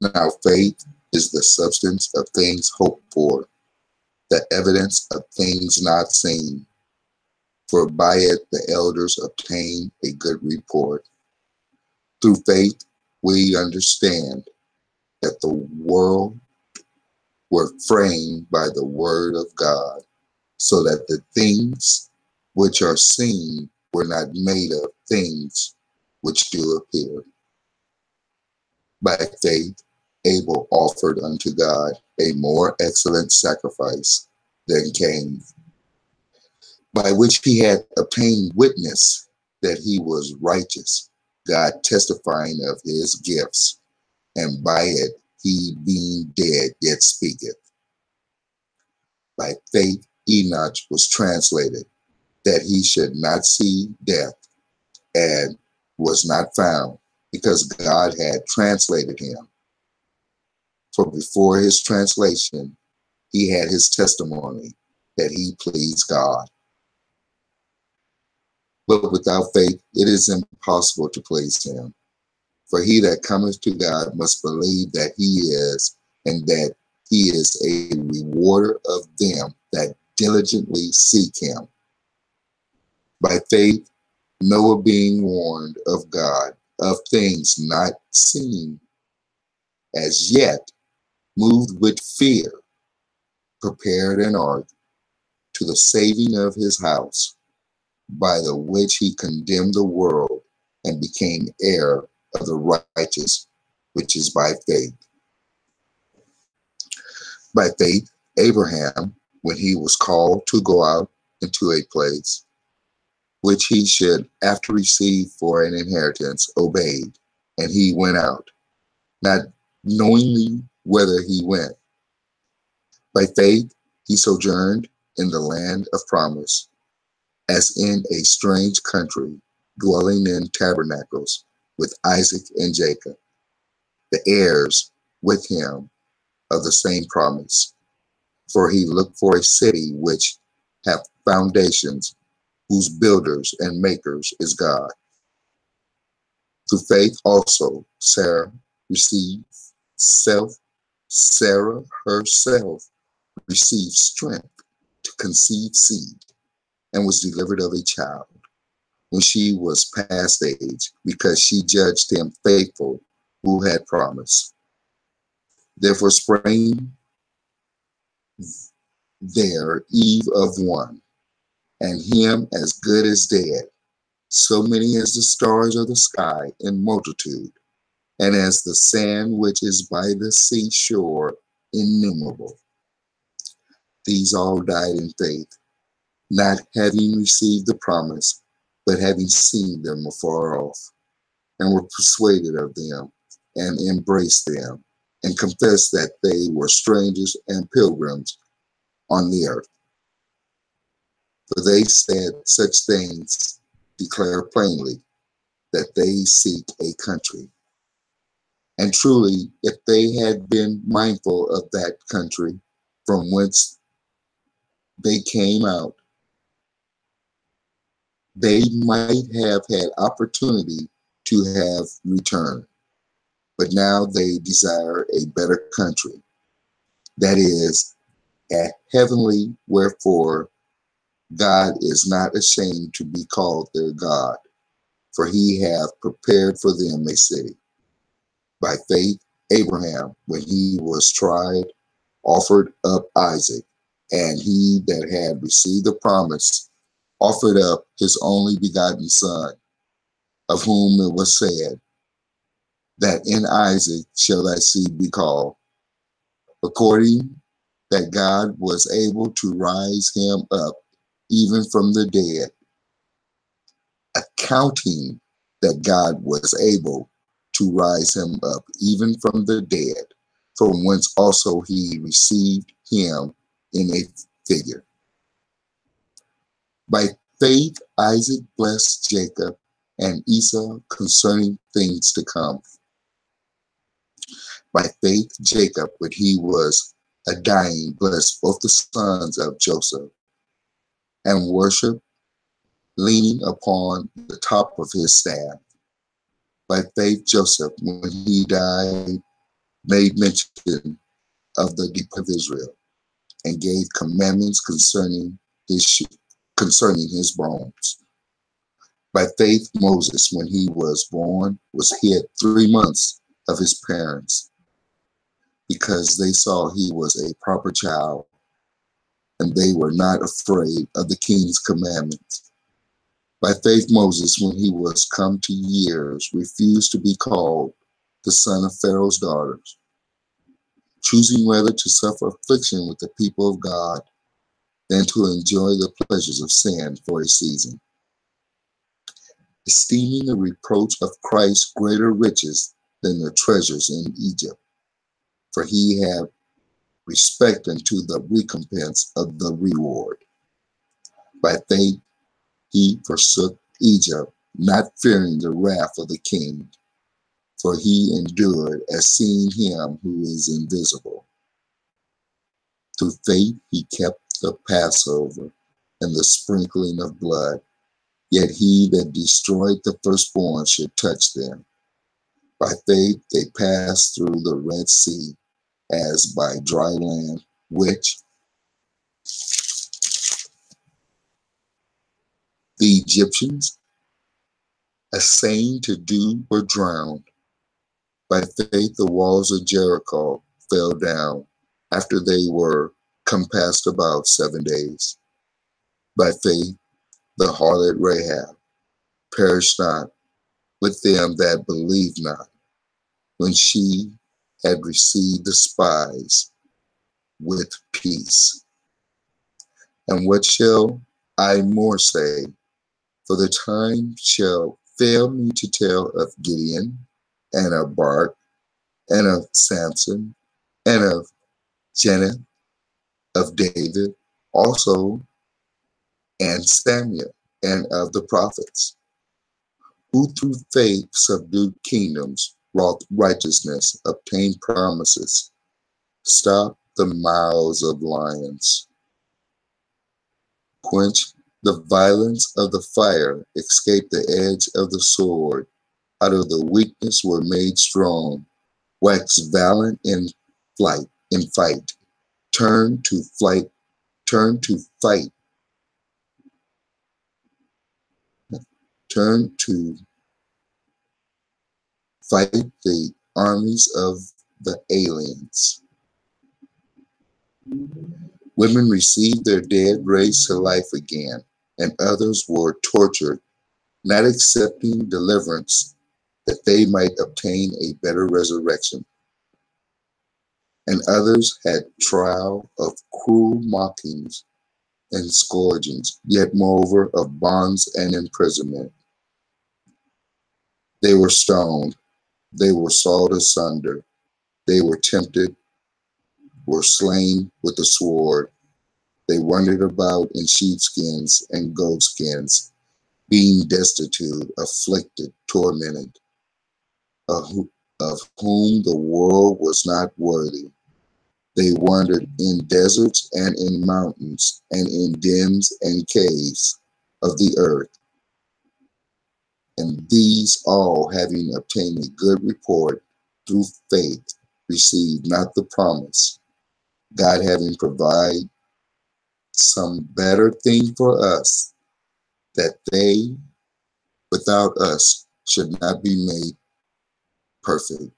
Now faith is the substance of things hoped for, the evidence of things not seen. For by it the elders obtained a good report. Through faith we understand that the world were framed by the word of God, so that the things which are seen were not made of things which do appear. By faith Abel offered unto God a more excellent sacrifice than Cain, by which he had obtained witness that he was righteous, God testifying of his gifts, and by it he being dead yet speaketh. By faith Enoch was translated, that he should not see death, and was not found, because God had translated him. For before his translation he had his testimony that he pleased God. But without faith it is impossible to please him. For he that cometh to God must believe that he is, and that he is a rewarder of them that diligently seek him. By faith Noah, being warned of God of things not seen as yet, moved with fear, prepared an ark to the saving of his house, by the which he condemned the world and became heir of the righteous, which is by faith. By faith Abraham, when he was called to go out into a place which he should after receive for an inheritance, obeyed, and he went out, not knowing whither he went. By faith he sojourned in the land of promise, as in a strange country, dwelling in tabernacles with Isaac and Jacob, the heirs with him of the same promise. For he looked for a city which hath foundations, whose builders and makers is God. Through faith also Sarah herself received strength to conceive seed, and was delivered of a child when she was past age, because she judged him faithful who had promised. Therefore sprang there Eve of one, and him as good as dead, so many as the stars of the sky in multitude, and as the sand which is by the seashore innumerable. These all died in faith, not having received the promise, but having seen them afar off, and were persuaded of them, and embraced them, and confessed that they were strangers and pilgrims on the earth. For they said such things declare plainly that they seek a country. And truly, if they had been mindful of that country from whence they came out, they might have had opportunity to have returned. But now they desire a better country, that is, a heavenly, wherefore God is not ashamed to be called their God, for he hath prepared for them a city. By faith Abraham, when he was tried, offered up Isaac, and he that had received the promise offered up his only begotten son, of whom it was said, that in Isaac shall thy seed be called, according that God was able to rise him up even from the dead, accounting that God was able to rise him up even from the dead, from whence also he received him in a figure. By faith Isaac blessed Jacob and Esau concerning things to come. By faith Jacob, when he was a dying, blessed both the sons of Joseph, and worshiped, leaning upon the top of his staff. By faith, Joseph, when he died, made mention of the deep of Israel and gave commandments concerning his bones. By faith, Moses, when he was born, was hid 3 months of his parents because they saw he was a proper child and they were not afraid of the king's commandments. By faith, Moses, when he was come to years, refused to be called the son of Pharaoh's daughters, choosing rather to suffer affliction with the people of God than to enjoy the pleasures of sin for a season, esteeming the reproach of Christ greater riches than the treasures in Egypt, for he had respect unto the recompense of the reward. By faith he forsook Egypt, not fearing the wrath of the king, for he endured as seeing him who is invisible. Through faith he kept the Passover and the sprinkling of blood, yet he that destroyed the firstborn should touch them. By faith they passed through the Red Sea as by dry land, which the Egyptians, essaying to do, were drowned. By faith the walls of Jericho fell down after they were compassed about 7 days. By faith the harlot Rahab perished not with them that believed not, when she had received the spies with peace. And what shall I more say? For the time shall fail me to tell of Gideon, and of Barak, and of Samson, and of Jephthah, of David also, and Samuel, and of the prophets, who through faith subdued kingdoms, wrought righteousness, obtained promises, stopped the mouths of lions, quenched the violence of the fire, escaped the edge of the sword, out of the weakness were made strong, waxed valiant in fight, turned to fight the armies of the aliens. Women received their dead raised to life again, and others were tortured, not accepting deliverance, that they might obtain a better resurrection. And others had trial of cruel mockings and scourgings, yet moreover of bonds and imprisonment. They were stoned, they were sawed asunder, they were tempted, were slain with the sword. They wandered about in sheepskins and goatskins, being destitute, afflicted, tormented, of whom the world was not worthy. They wandered in deserts and in mountains and in dens and caves of the earth. And these all, having obtained a good report through faith, received not the promise, God having provided some better thing for us, that they without us should not be made perfect.